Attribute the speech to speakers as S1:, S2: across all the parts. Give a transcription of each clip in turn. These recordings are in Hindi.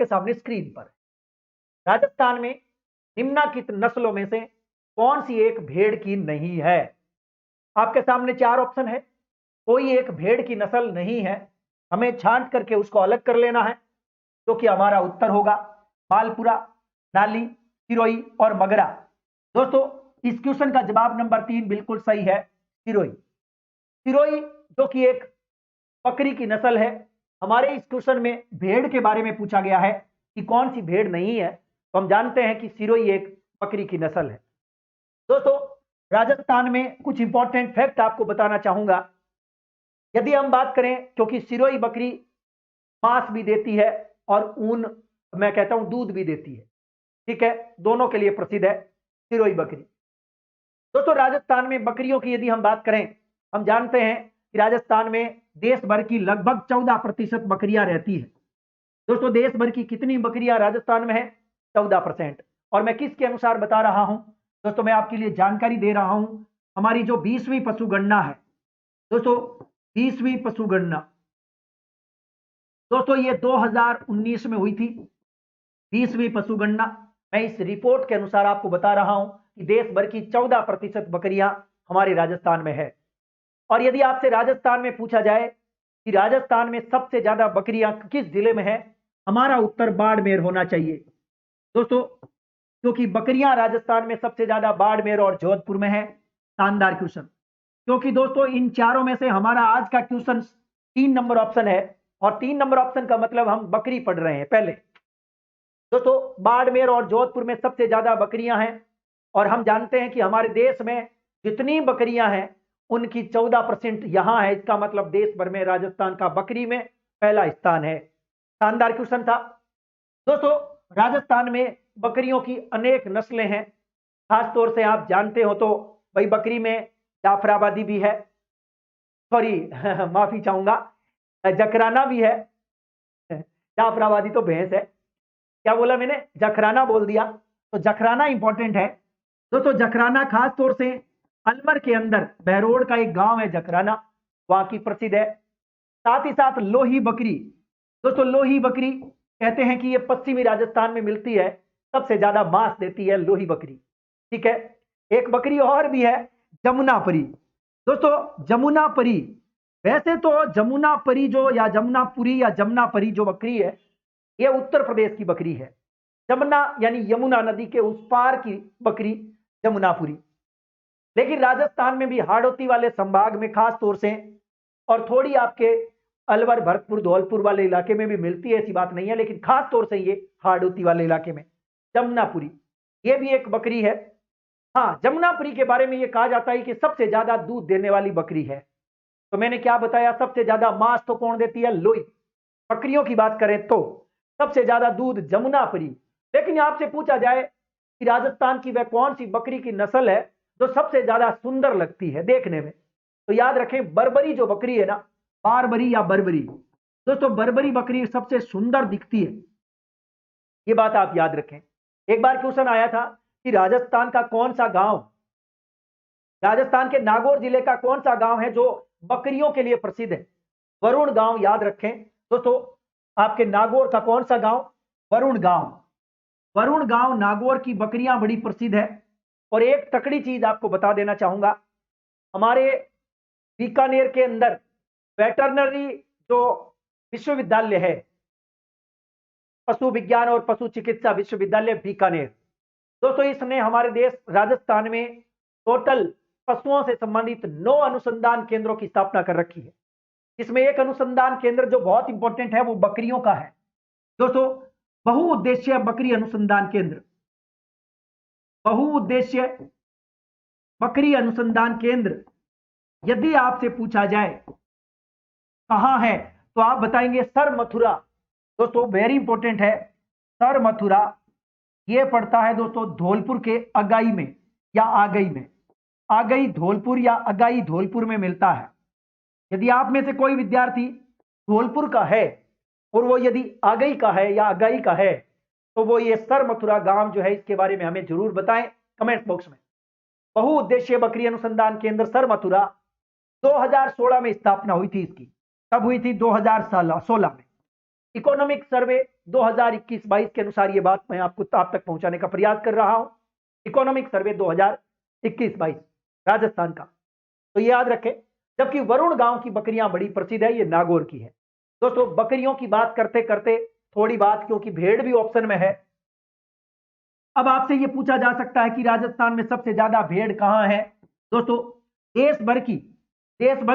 S1: के सामने स्क्रीन पर। राजस्थान में निम्नलिखित नस्लों में से कौन सी एक भेड़ की नहीं है? आपके सामने चार ऑप्शन है, कोई एक भेड़ की नस्ल नहीं है, हमें छांट करके उसको अलग कर लेना है, जो कि हमारा उत्तर होगा मालपुरा, नाली, सिरोही और मगरा। दोस्तों, इस क्वेश्चन का जवाब नंबर 3 बिल्कुल सही है, सिरोही। सिरोही जो कि एक बकरी की नस्ल है। हमारे इस क्वेश्चन में भेड़ के बारे में पूछा गया है कि कौन सी भेड़ नहीं है, तो हम जानते हैं कि सिरोही एक बकरी की नस्ल है। दोस्तों, राजस्थान में कुछ इंपॉर्टेंट फैक्ट आपको बताना चाहूंगा। यदि हम बात करें, क्योंकि सिरोही बकरी मांस भी देती है और ऊन, मैं कहता हूं दूध भी देती है, ठीक है, दोनों के लिए प्रसिद्ध है सिरोही बकरी। दोस्तों, राजस्थान में बकरियों की यदि हम बात करें, हम जानते हैं कि राजस्थान में देश भर की लगभग 14% बकरियां रहती है। दोस्तों, देश भर की कितनी बकरियां राजस्थान में है? 14%। और मैं किसके अनुसार बता रहा हूं? दोस्तों, मैं आपके लिए जानकारी दे रहा हूं, हमारी जो 20वीं पशु गणना है। दोस्तों, 20वीं पशु गणना दोस्तों ये 2019 में हुई थी, 20वीं पशु गणना। मैं इस रिपोर्ट के अनुसार आपको बता रहा हूं कि देश भर की 14% बकरियां हमारे राजस्थान में है। और यदि आपसे राजस्थान में पूछा जाए कि राजस्थान में सबसे ज्यादा बकरियां किस जिले में है, हमारा उत्तर बाड़मेर होना चाहिए। दोस्तों, क्योंकि बकरियां राजस्थान में सबसे ज्यादा बाड़मेर और जोधपुर में है। शानदार क्वेश्चन, क्योंकि दोस्तों इन चारों में से हमारा आज का क्वेश्चन 3 नंबर ऑप्शन है, और 3 नंबर ऑप्शन का मतलब हम बकरी पढ़ रहे हैं पहले। दोस्तों, बाड़मेर और जोधपुर में सबसे ज्यादा बकरियां हैं, और हम जानते हैं कि हमारे देश में जितनी बकरियां हैं उनकी 14% यहां है। इसका मतलब देश भर में राजस्थान का बकरी में पहला स्थान है। शानदार क्वेश्चन था। दोस्तों, राजस्थान में बकरियों की अनेक नस्लें हैं। खास तौर से आप जानते हो तो भाई बकरी में जाफराबादी भी है, सॉरी माफी चाहूंगा, जकराना भी है। जाफराबादी तो भैंस है, क्या बोला मैंने? जखराना बोल दिया। तो जखराना इंपॉर्टेंट है। दोस्तों, जखराना खास तौर से अलवर के अंदर बहरोड का एक गांव है जखराना, वहां की प्रसिद्ध है। साथ ही साथ लोही बकरी। दोस्तों, लोही बकरी कहते हैं कि ये पश्चिमी राजस्थान में मिलती है, सबसे ज्यादा मांस देती है लोही बकरी, ठीक है। एक बकरी और भी है, जमुनापरी। दोस्तों, जमुनापरी, वैसे तो जमुनापरी जो, या जमुनापुरी या जमुनापरी जो बकरी है, ये उत्तर प्रदेश की बकरी है। जमुना यानी यमुना नदी के उस पार की बकरी जमुनापुरी। लेकिन राजस्थान में भी हाड़ौती वाले संभाग में खास तौर से, और थोड़ी आपके अलवर, भरतपुर, धौलपुर वाले इलाके में भी मिलती है, ऐसी बात नहीं है, लेकिन खास तौर से ये हाड़ौती वाले इलाके में जमुनापुरी, ये भी एक बकरी है। हाँ, जमुनापुरी के बारे में ये कहा जाता है कि सबसे ज्यादा दूध देने वाली बकरी है। तो मैंने क्या बताया? सबसे ज्यादा मांस तो कौन देती है? लोही। बकरियों की बात करें तो सबसे ज्यादा दूध जमुनापरी। लेकिन आपसे पूछा जाए कि राजस्थान की वह कौन सी बकरी की नस्ल है जो सबसे ज्यादा सुंदर लगती है देखने में, तो याद रखें बर्बरी जो बकरी है ना, बारबरी या बर्बरी। दोस्तों, बर्बरी बकरी सबसे सुंदर दिखती है, ये बात आप याद रखें। एक बार क्वेश्चन आया था कि राजस्थान का कौन सा गांव, राजस्थान के नागौर जिले का कौन सा गांव है जो बकरियों के लिए प्रसिद्ध है? वरुण गांव, याद रखें। दोस्तों, आपके नागौर का कौन सा गांव? वरुण गांव। वरुण गांव नागौर की बकरियां बड़ी प्रसिद्ध है। और एक तकड़ी चीज आपको बता देना चाहूंगा, हमारे बीकानेर के अंदर वेटरनरी जो विश्वविद्यालय है, पशु विज्ञान और पशु चिकित्सा विश्वविद्यालय बीकानेर, दोस्तों इसने हमारे देश राजस्थान में टोटल पशुओं से संबंधित 9 अनुसंधान केंद्रों की स्थापना कर रखी है। इसमें एक अनुसंधान केंद्र जो बहुत इंपॉर्टेंट है वो बकरियों का है। दोस्तों, बहुउद्देश्य बकरी अनुसंधान केंद्र, बहुउद्देश्य बकरी अनुसंधान केंद्र, यदि आपसे पूछा जाए कहां है, तो आप बताएंगे सर मथुरा। दोस्तों, वेरी इंपॉर्टेंट है, सर मथुरा। यह पड़ता है दोस्तों धौलपुर के अगाई में या आगई में। आगई धौलपुर या अगाई धौलपुर में मिलता है। यदि आप में से कोई विद्यार्थी धौलपुर का है और वो यदि आगई का है या अगाई का है, तो वो ये सर मथुरा गांव जो है इसके बारे में हमें जरूर बताएं कमेंट बॉक्स में। बहुउद्देश्य बकरी अनुसंधान केंद्र सर मथुरा 2016 में स्थापना हुई थी इसकी। कब हुई थी? 2016 में। इकोनॉमिक सर्वे 2021-22 के अनुसार ये बात मैं आपको आप तक पहुंचाने का प्रयास कर रहा हूं। इकोनॉमिक सर्वे 2021-22 राजस्थान का, तो ये याद रखें। जबकि वरुण गांव की बकरियां बड़ी प्रसिद्ध है, ये नागौर की है। दोस्तों बकरियों की बात करते करते थोड़ी बात, क्योंकि भेड़ भी ऑप्शन में है, अब आपसे यह पूछा जा सकता है कि राजस्थान में सबसे ज्यादा भेड़ कहां है। दोस्तों देश भर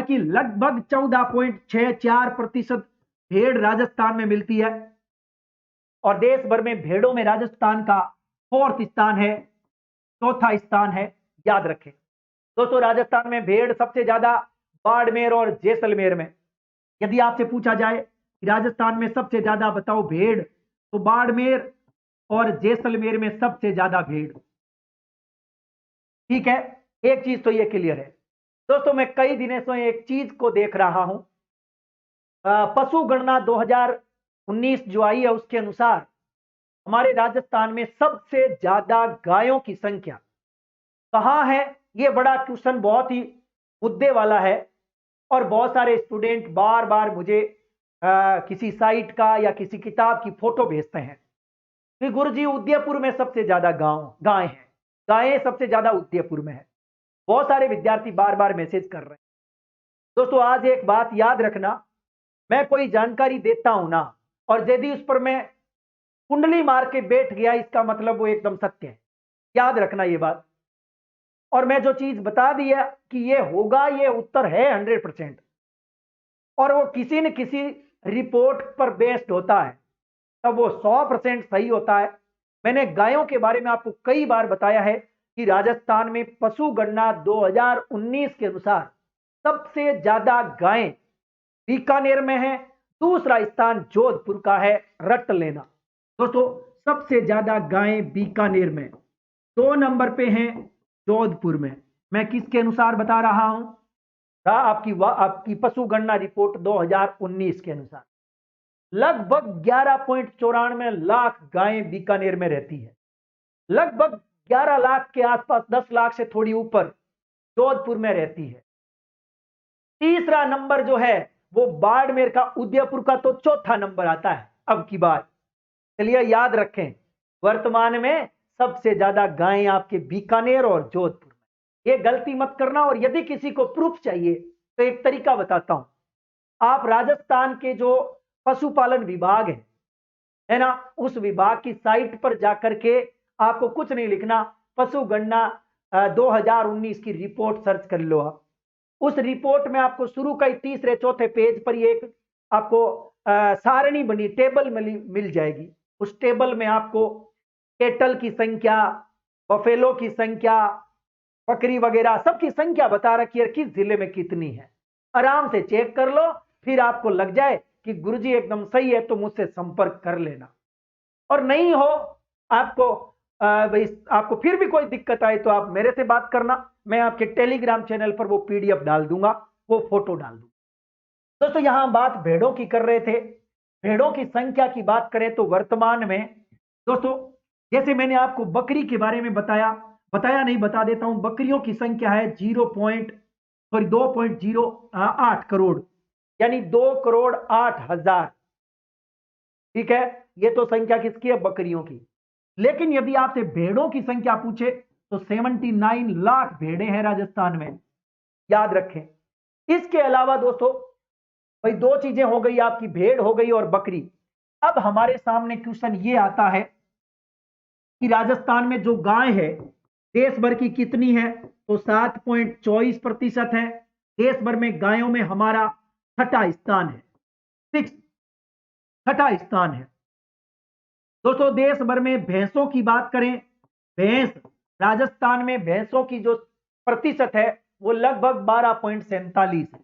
S1: की लगभग 14.64% भेड़ राजस्थान में मिलती है, और देश भर में भेड़ों में राजस्थान का 4th स्थान है, चौथा स्थान है, याद रखें। दोस्तों राजस्थान में भेड़ सबसे ज्यादा बाड़मेर और जैसलमेर में। यदि आपसे पूछा जाए कि राजस्थान में सबसे ज्यादा बताओ भेड़, तो बाड़मेर और जैसलमेर में सबसे ज्यादा भेड़। ठीक है, एक चीज तो ये क्लियर है। दोस्तों मैं कई दिनों से एक चीज को देख रहा हूं, पशु गणना 2019 जो आई है उसके अनुसार हमारे राजस्थान में सबसे ज्यादा गायों की संख्या कहां है। यह बड़ा क्वेश्चन बहुत ही मुद्दे वाला है, और बहुत सारे स्टूडेंट बार बार मुझे किसी साइट का या किसी किताब की फोटो भेजते हैं कि गुरुजी उदयपुर में सबसे ज्यादा गायें हैं, गायें सबसे ज्यादा उदयपुर में है। बहुत सारे विद्यार्थी बार बार मैसेज कर रहे हैं। दोस्तों आज एक बात याद रखना, मैं कोई जानकारी देता हूं ना, और यदि उस पर मैं कुंडली मार के बैठ गया, इसका मतलब वो एकदम सत्य है। याद रखना ये बात। और मैं जो चीज बता दी है कि ये होगा, ये उत्तर है 100%, और वो किसी न किसी रिपोर्ट पर बेस्ड होता है, तब वो 100% सही होता है। मैंने गायों के बारे में आपको कई बार बताया है कि राजस्थान में पशु गणना 2019 के अनुसार सबसे ज्यादा गायें बीकानेर में है, दूसरा स्थान जोधपुर का है, रट लेना। दोस्तों सबसे ज्यादा गायें बीकानेर में, 2 नंबर पे हैं जोधपुर में। मैं किसके अनुसार बता रहा हूं, आपकी पशु गणना रिपोर्ट 2019 के अनुसार लगभग 11.94 लाख गायें बीकानेर में रहती है, लगभग 11 लाख के आसपास, 10 लाख से थोड़ी ऊपर जोधपुर में रहती है। तीसरा नंबर जो है वो बाड़मेर का, उदयपुर का तो चौथा नंबर आता है अब की बार। चलिए याद रखें, वर्तमान में सबसे ज्यादा गायें आपके बीकानेर और जोधपुर में। ये गलती मत करना। और यदि किसी को प्रूफ चाहिए तो एक तरीका बताता हूं, आप राजस्थान के जो पशुपालन विभाग है ना, उस विभाग की साइट पर जाकर के आपको कुछ नहीं लिखना, पशु गणना 2019 की रिपोर्ट सर्च कर लो। आप उस रिपोर्ट में आपको शुरू का ही तीसरे चौथे पेज पर एक आपको सारणी बनी टेबल मिल जाएगी। उस टेबल में आपको केटल की संख्या, बफेलो की संख्या, बकरी वगैरह सबकी संख्या बता रखी है, किस जिले में कितनी है। आराम से चेक कर लो, फिर आपको लग जाए कि गुरुजी एकदम सही है तो मुझसे संपर्क कर लेना। और नहीं हो आपको फिर भी कोई दिक्कत आए तो आप मेरे से बात करना, मैं आपके टेलीग्राम चैनल पर वो पीडीएफ डाल दूंगा, वो फोटो डाल दूंगा। दोस्तों यहां बात भेड़ों की कर रहे थे, भेड़ों की संख्या की बात करें तो वर्तमान में दोस्तों, जैसे मैंने आपको बकरी के बारे में बताया नहीं, बता देता हूं। बकरियों की संख्या है 2.08 करोड़, यानी 2,08,000। ठीक है, ये तो संख्या किसकी है, बकरियों की। लेकिन यदि आपसे भेड़ों की संख्या पूछे तो 79 लाख भेड़ें हैं राजस्थान में, याद रखें। इसके अलावा दोस्तों भाई 2 चीजें हो गई, आपकी भेड़ हो गई और बकरी। अब हमारे सामने क्वेश्चन ये आता है कि राजस्थान में जो गाय है देश भर की कितनी है, तो 7.24% है। देश भर में गायों में हमारा छठा स्थान है, छठा स्थान है। दोस्तों देश भर में भैंसों की बात करें, भैंस राजस्थान में भैंसों की जो प्रतिशत है वो लगभग 12.47 है,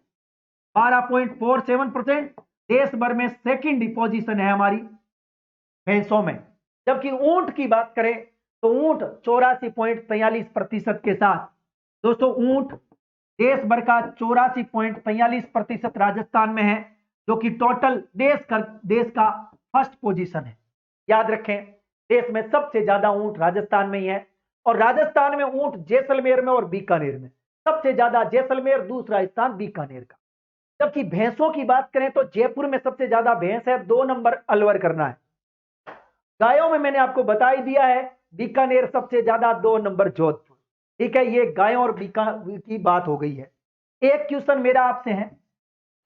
S1: 12.47%। देश भर में सेकंड पोजीशन है हमारी भैंसों में। जबकि ऊंट की बात करें तो ऊंट 84.43% के साथ, दोस्तों ऊंट देश भर का 84.43% राजस्थान में है, जो कि टोटल देश का फर्स्ट पोजीशन है। याद रखें, देश में सबसे ज्यादा ऊंट राजस्थान में ही है, और राजस्थान में ऊंट जैसलमेर में और बीकानेर में सबसे ज्यादा, जैसलमेर दूसरा स्थान बीकानेर का। जबकि भैंसों की बात करें तो जयपुर में सबसे ज्यादा भैंस है, 2 नंबर अलवर करना है। गायों में मैंने आपको बता ही दिया है, बीकानेर सबसे ज्यादा, 2 नंबर जोधपुर। ठीक है, ये गायों और बीका की बात हो गई है। एक क्वेश्चन मेरा आपसे है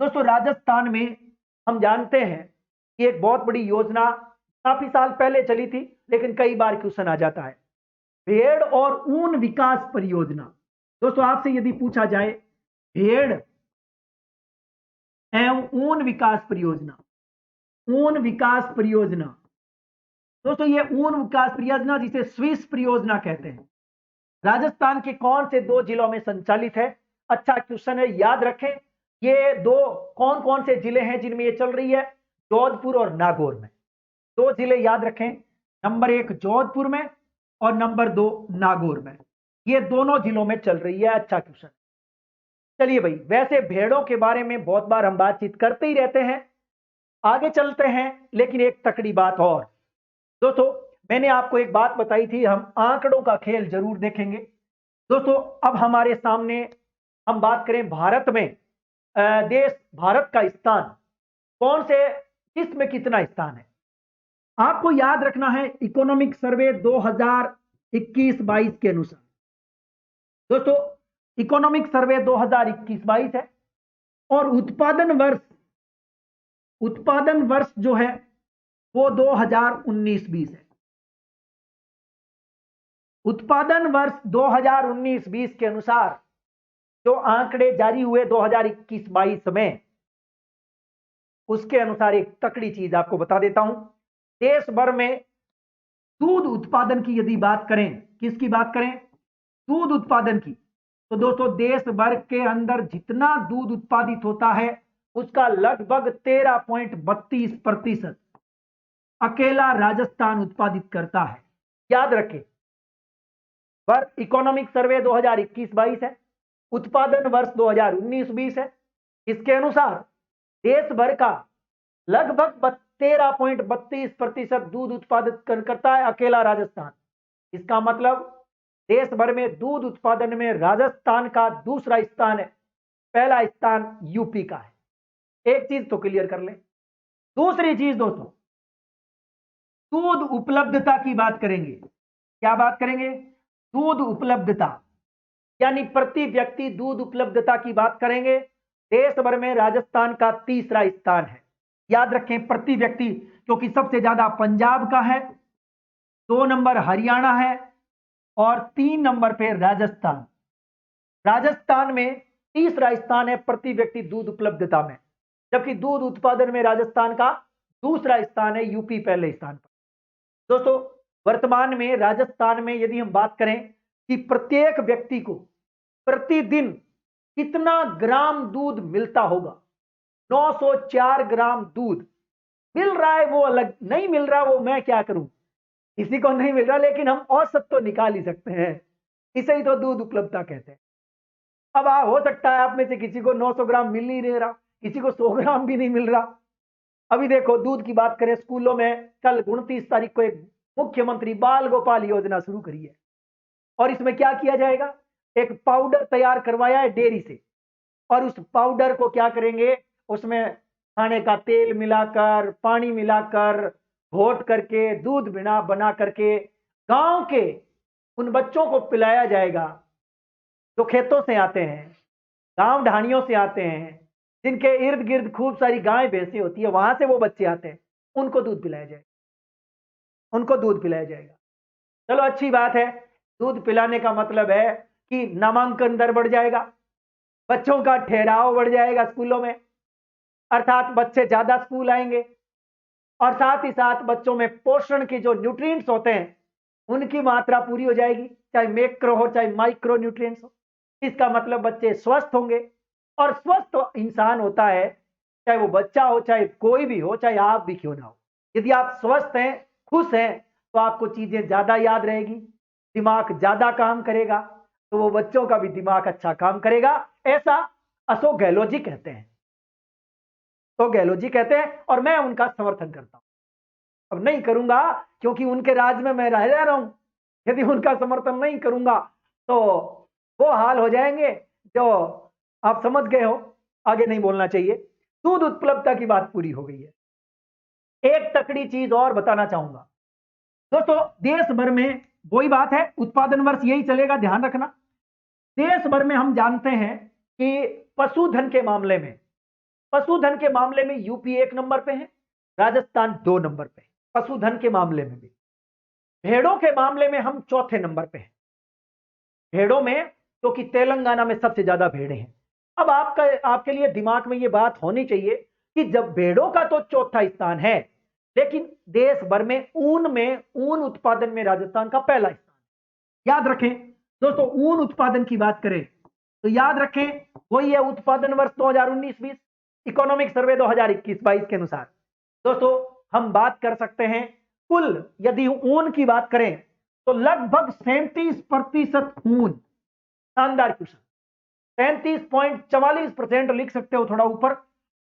S1: दोस्तों, राजस्थान में हम जानते हैं कि एक बहुत बड़ी योजना काफी साल पहले चली थी, लेकिन कई बार क्वेश्चन आ जाता है, भेड़ और ऊन विकास परियोजना। दोस्तों आपसे यदि पूछा जाए भेड़ एवं ऊन विकास परियोजना, ऊन विकास परियोजना, दोस्तों ये ऊन विकास परियोजना जिसे स्विस परियोजना कहते हैं, राजस्थान के कौन से 2 जिलों में संचालित है? अच्छा क्वेश्चन है, याद रखें। ये दो कौन कौन से जिले हैं जिनमें ये चल रही है? जोधपुर और नागौर में। 2 जिले याद रखें, नंबर 1 जोधपुर में और नंबर 2 नागौर में। ये दोनों जिलों में चल रही है। अच्छा क्वेश्चन। चलिए भाई, वैसे भेड़ों के बारे में बहुत बार हम बातचीत करते ही रहते हैं, आगे चलते हैं। लेकिन एक तकड़ी बात और दोस्तों, मैंने आपको एक बात बताई थी, हम आंकड़ों का खेल जरूर देखेंगे। दोस्तों अब हमारे सामने हम बात करें भारत में, देश भारत का स्थान कौन से, किस में कितना स्थान है? आपको याद रखना है, इकोनॉमिक सर्वे 2021-22 के अनुसार, दोस्तों इकोनॉमिक सर्वे 2021-22 है, और उत्पादन वर्ष जो है वो 2019-20 है। उत्पादन वर्ष 2019-20 के अनुसार जो आंकड़े जारी हुए 2021-22 में, उसके अनुसार एक तकड़ी चीज आपको बता देता हूं। देश भर में दूध उत्पादन की यदि बात करें, किसकी बात करें? दूध उत्पादन की, तो दोस्तों देश भर के अंदर जितना दूध उत्पादित होता है उसका लगभग 13.32% अकेला राजस्थान उत्पादित करता है। याद रखें, पर इकोनॉमिक सर्वे 2021-22 है, उत्पादन वर्ष 2019-20 है। इसके अनुसार देश भर का लगभग 13.32% दूध उत्पादित करता है अकेला राजस्थान। इसका मतलब देश भर में दूध उत्पादन में राजस्थान का दूसरा स्थान है, पहला स्थान यूपी का है। एक चीज तो क्लियर कर लें। दूसरी चीज दोस्तों, दूध उपलब्धता की बात करेंगे। क्या बात करेंगे? दूध उपलब्धता, यानी प्रति व्यक्ति दूध उपलब्धता की बात करेंगे। देश भर में राजस्थान का तीसरा स्थान है। याद रखें, प्रति व्यक्ति, क्योंकि सबसे ज्यादा पंजाब का है, 2 नंबर हरियाणा है और 3 नंबर पे राजस्थान। राजस्थान में तीसरा स्थान है प्रति व्यक्ति दूध उपलब्धता में, जबकि दूध उत्पादन में राजस्थान का दूसरा स्थान है, यूपी पहले स्थान पर। दोस्तों वर्तमान में राजस्थान में यदि हम बात करें कि प्रत्येक व्यक्ति को प्रतिदिन कितना ग्राम दूध मिलता होगा, 904 ग्राम दूध मिल रहा है। वो अलग, नहीं मिल रहा वो मैं क्या करूं, किसी को नहीं मिल रहा, लेकिन हम औसत तो निकाल ही सकते हैं। इसे ही तो दूध उपलब्धता कहते हैं। अब हो सकता है आप में से किसी को 900 ग्राम मिल नहीं रहा, किसी को 100 ग्राम भी नहीं मिल रहा। अभी देखो दूध की बात करें, स्कूलों में कल 29 तारीख को एक मुख्यमंत्री बाल गोपाल योजना शुरू करी है, और इसमें क्या किया जाएगा? एक पाउडर तैयार करवाया है डेयरी से, और उस पाउडर को क्या करेंगे, उसमें खाने का तेल मिलाकर, पानी मिलाकर, घोट करके, दूध बना करके गांव के उन बच्चों को पिलाया जाएगा जो खेतों से आते हैं, गांव ढाणियों से आते हैं, जिनके इर्द गिर्द खूब सारी गाय भैंसें होती है, वहां से वो बच्चे आते हैं, उनको दूध पिलाया जाएगा, उनको दूध पिलाया जाएगा। चलो अच्छी बात है, दूध पिलाने का मतलब है कि नामांकन दर बढ़ जाएगा, बच्चों का ठहराव बढ़ जाएगा स्कूलों में, अर्थात बच्चे ज्यादा स्कूल आएंगे, और साथ ही साथ बच्चों में पोषण के जो न्यूट्रिएंट्स होते हैं उनकी मात्रा पूरी हो जाएगी, चाहे मैक्रो हो चाहे माइक्रो न्यूट्रिएंट्स हो। इसका मतलब बच्चे स्वस्थ होंगे, और स्वस्थ इंसान होता है, चाहे वो बच्चा हो, चाहे कोई भी हो, चाहे आप भी क्यों ना हो। यदि आप स्वस्थ हैं, खुश हैं, तो आपको चीजें ज्यादा याद रहेगी, दिमाग ज्यादा काम करेगा, तो वो बच्चों का भी दिमाग अच्छा काम करेगा। ऐसा अशोक गहलोत जी कहते हैं, तो गहलोत जी कहते हैं, और मैं उनका समर्थन करता हूं। अब नहीं करूंगा क्योंकि उनके राज में मैं रह रहा हूं, यदि उनका समर्थन नहीं करूंगा तो वो हाल हो जाएंगे जो आप समझ गए हो। आगे नहीं बोलना चाहिए। दूध उपलब्धता की बात पूरी हो गई है। एक तकड़ी चीज और बताना चाहूंगा दोस्तों, देश भर में वही बात है, उत्पादन वर्ष यही चलेगा, ध्यान रखना। देश भर में हम जानते हैं कि पशुधन के मामले में यूपी 1 नंबर पे है, राजस्थान 2 नंबर पे है। पशुधन के मामले में भी भेड़ों के मामले में हम चौथे नंबर पे हैं। भेड़ों में क्योंकि तेलंगाना में सबसे ज्यादा भेड़ें हैं। अब आपके लिए दिमाग में यह बात होनी चाहिए कि जब भेड़ों का तो चौथा स्थान है, लेकिन देश भर में ऊन उत्पादन में राजस्थान का पहला स्थान। याद रखें दोस्तों, ऊन उत्पादन की बात करें तो याद रखें वही है उत्पादन वर्ष 2019-20 इकोनॉमिक सर्वे 2021-22 के अनुसार। दोस्तों हम बात कर सकते हैं कुल, यदि ऊन की बात करें तो लगभग 37% ऊन। शानदार क्वेश्चन, 37.44% लिख सकते हो थोड़ा ऊपर,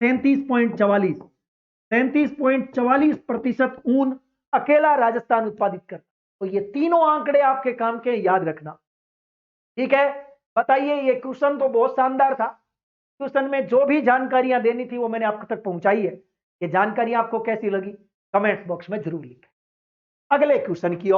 S1: 37.44% ऊन अकेला राजस्थान उत्पादित करता। तो ये तीनों आंकड़े आपके काम के, याद रखना। ठीक है, बताइए, ये क्वेश्चन तो बहुत शानदार था। क्वेश्चन में जो भी जानकारियां देनी थी वो मैंने आप तक पहुंचाई है। ये जानकारी आपको कैसी लगी कमेंट्स बॉक्स में जरूर लिखें। अगले क्वेश्चन की